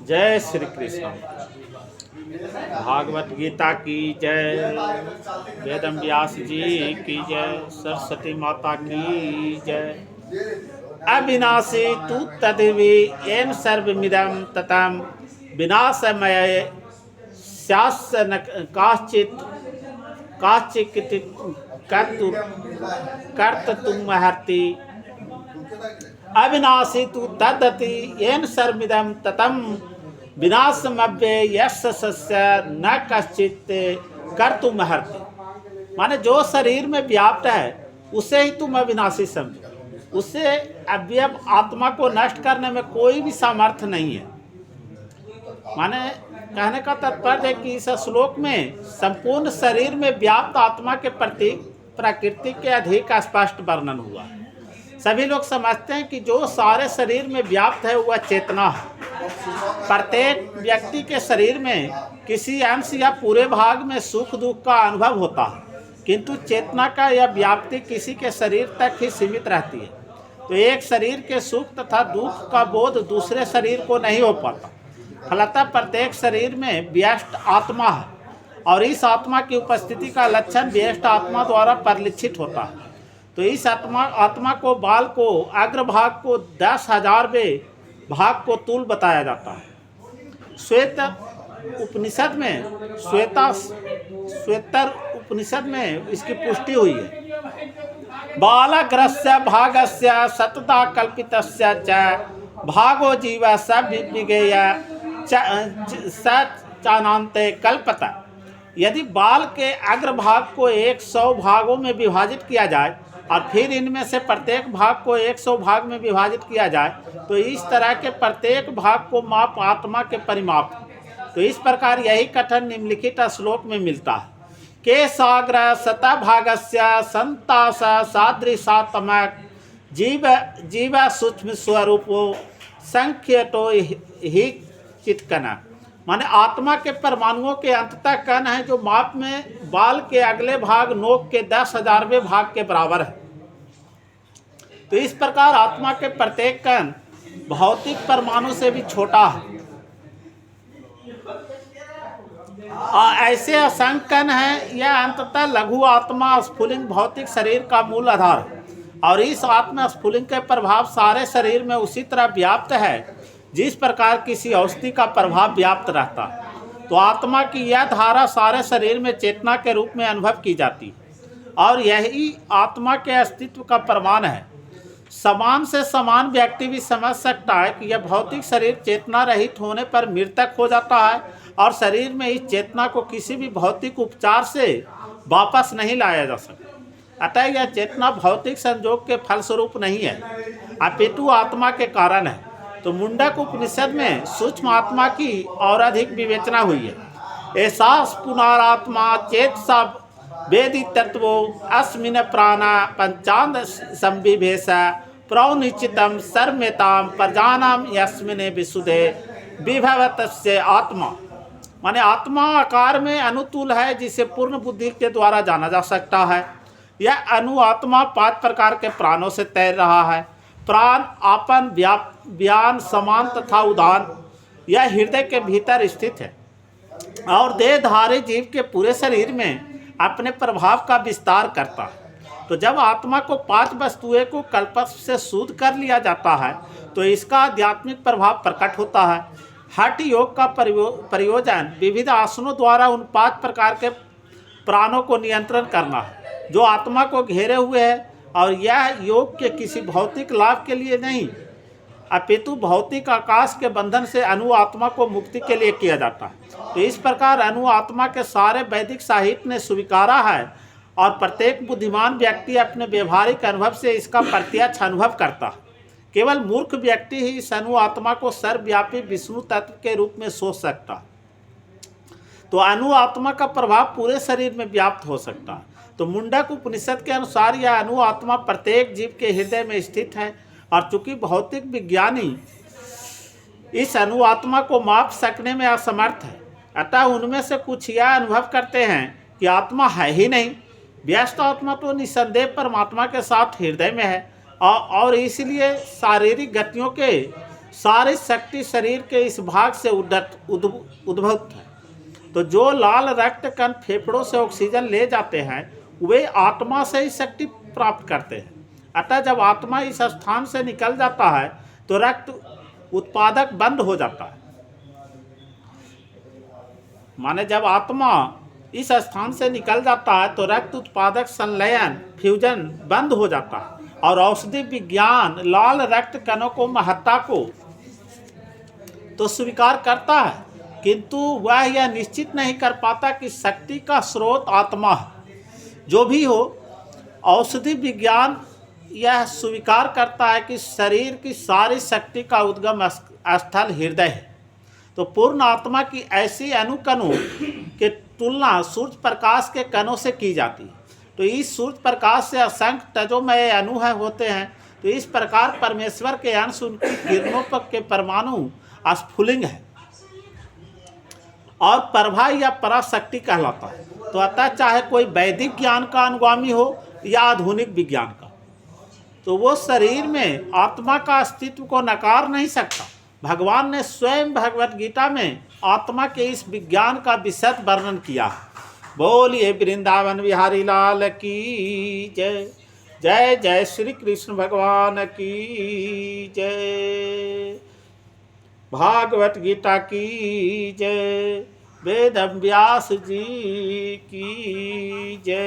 जय श्री कृष्ण। भागवत गीता की जय। वेदम व्यास जी की जय। सरस्वती माता की जय। अविनाशी तु तदिवि येन सर्वमिदं ततं विनाशमय स्यास्य न काश्चित् कर्तुमर्हति। अविनाशी तु तदति येन सर्वमिदं ततं विनाशमव्ययस्य न कश्चित् कर्तुमर्हति। माने जो शरीर में व्याप्त है उसे ही तुम अविनाशी समझो। उससे अव्यय आत्मा को नष्ट करने में कोई भी सामर्थ्य नहीं है। माने कहने का तात्पर्य है कि इस श्लोक में संपूर्ण शरीर में व्याप्त आत्मा के प्रति प्रकृति के अधिक स्पष्ट वर्णन हुआ। सभी लोग समझते हैं कि जो सारे शरीर में व्याप्त है वह चेतना है। प्रत्येक व्यक्ति के शरीर में किसी अंश या पूरे भाग में सुख दुख का अनुभव होता है, किंतु चेतना का यह व्याप्ति किसी के शरीर तक ही सीमित रहती है। तो एक शरीर के सुख तथा दुख का बोध दूसरे शरीर को नहीं हो पाता। फलतः प्रत्येक शरीर में व्यष्ट आत्मा है और इस आत्मा की उपस्थिति का लक्षण व्यष्ट आत्मा द्वारा परिलक्षित होता है। तो इस आत्मा को बाल को अग्रभाग को 10,000वें भाग को तूल बताया जाता है। श्वेत उपनिषद में श्वेतर उपनिषद में इसकी पुष्टि हुई है। बालग्रस्य भागस्य सतता कल्पितस्य च भागो जीव स विज्ञेय स चानान्ते कल्पता। यदि बाल के अग्रभाग को 100 भागों में विभाजित किया जाए और फिर इनमें से प्रत्येक भाग को 100 भाग में विभाजित किया जाए तो इस तरह के प्रत्येक भाग को माप आत्मा के परिमाप। तो इस प्रकार यही कथन निम्नलिखित श्लोक में मिलता है। के साग्र सता भागस्य संतास सादृशात्मक जीव सूक्ष्म स्वरूपो संख्यतो ही चित्कना। माने आत्मा के परमाणुओं के अंततः कण है जो माप में बाल के अगले भाग नोक के 10,000वें भाग के बराबर है। तो इस प्रकार आत्मा के प्रत्येक कण भौतिक परमाणु से भी छोटा है। ऐसे असंख्य कण हैं। यह अंततः लघु आत्मा स्फुलिंग भौतिक शरीर का मूल आधार है और इस आत्मा स्फुलिंग के प्रभाव सारे शरीर में उसी तरह व्याप्त है जिस प्रकार किसी औषधि का प्रभाव व्याप्त रहता है। तो आत्मा की यह धारा सारे शरीर में चेतना के रूप में अनुभव की जाती है और यही आत्मा के अस्तित्व का प्रमाण है। समान से समान व्यक्ति भी समझ सकता है कि यह भौतिक शरीर चेतना रहित होने पर मृतक हो जाता है और शरीर में इस चेतना को किसी भी भौतिक उपचार से वापस नहीं लाया जा सकता। अतः यह चेतना भौतिक संयोग के फलस्वरूप नहीं है अपितु आत्मा के कारण है। तो मुंडक उपनिषद में सूक्ष्म आत्मा की और अधिक विवेचना हुई है। ऐसा पुनरात्मा चेत सब वेदी तत्वो अस्मिन प्राणा पंचांद संविभेश प्रौनिश्चितम सर्वमेताम प्रजानाम यस्मिने विशुद्धे विभवतस्य आत्मा। माने आत्मा आकार में अनुतूल है जिसे पूर्ण बुद्धि के द्वारा जाना जा सकता है। यह अनु आत्मा 5 प्रकार के प्राणों से तैर रहा है। प्राण आपन व्यान समान तथा उदान यह हृदय के भीतर स्थित है और देहधारी जीव के पूरे शरीर में अपने प्रभाव का विस्तार करता है। तो जब आत्मा को 5 वस्तुएं को कल्प से शुद्ध कर लिया जाता है तो इसका आध्यात्मिक प्रभाव प्रकट होता है। हठ योग का प्रयोजन विविध आसनों द्वारा उन 5 प्रकार के प्राणों को नियंत्रण करना है जो आत्मा को घेरे हुए है और यह योग के किसी भौतिक लाभ के लिए नहीं अपितु भौतिक आकाश के बंधन से अनु आत्मा को मुक्ति के लिए किया जाता है। तो इस प्रकार अनु आत्मा के सारे वैदिक साहित्य ने स्वीकारा है और प्रत्येक बुद्धिमान व्यक्ति अपने व्यवहारिक अनुभव से इसका प्रत्यक्ष अनुभव करता है। केवल मूर्ख व्यक्ति ही इस अनु आत्मा को सर्वव्यापी विष्णु तत्व के रूप में सोच सकता है। तो अनु आत्मा का प्रभाव पूरे शरीर में व्याप्त हो सकता है। तो मुंडक उपनिषद के अनुसार यह अनु आत्मा प्रत्येक जीव के हृदय में स्थित है और चूंकि भौतिक विज्ञानी इस अनु आत्मा को माप सकने में असमर्थ है अतः उनमें से कुछ यह अनुभव करते हैं कि आत्मा है ही नहीं। व्यस्त आत्मा तो निसंदेह परमात्मा के साथ हृदय में है और इसलिए शारीरिक गतियों के सारी शक्ति शरीर के इस भाग से उद्भूत है। तो जो लाल रक्त कण फेफड़ों से ऑक्सीजन ले जाते हैं वे आत्मा से ही शक्ति प्राप्त करते हैं। अतः जब आत्मा इस स्थान से निकल जाता है तो रक्त उत्पादक बंद हो जाता है। माने जब आत्मा इस स्थान से निकल जाता है तो रक्त उत्पादक संलयन फ्यूजन बंद हो जाता है और औषधि विज्ञान लाल रक्त कणों को महत्ता को तो स्वीकार करता है, किंतु वह यह निश्चित नहीं कर पाता कि शक्ति का स्रोत आत्मा है। जो भी हो, औषधि विज्ञान यह स्वीकार करता है कि शरीर की सारी शक्ति का उद्गम स्थल हृदय है। तो पूर्ण आत्मा की ऐसी अणुकणों के तुलना सूर्य प्रकाश के कणों से की जाती है। तो इस सूर्य प्रकाश से असंख्य तेजोमय अणु होते हैं। तो इस प्रकार परमेश्वर के अंश उनकी किरणों के परमाणु स्फुलिंग है और प्रभा या पराशक्ति कहलाता है। तो अतः चाहे कोई वैदिक ज्ञान का अनुगामी हो या आधुनिक विज्ञान का, तो वो शरीर में आत्मा का अस्तित्व को नकार नहीं सकता। भगवान ने स्वयं भगवत गीता में आत्मा के इस विज्ञान का विशद वर्णन किया है। बोलिए वृंदावन बिहारी लाल की जय। जय जय श्री कृष्ण भगवान की जय। भागवत गीता की जय। वेद व्यास जी की जय।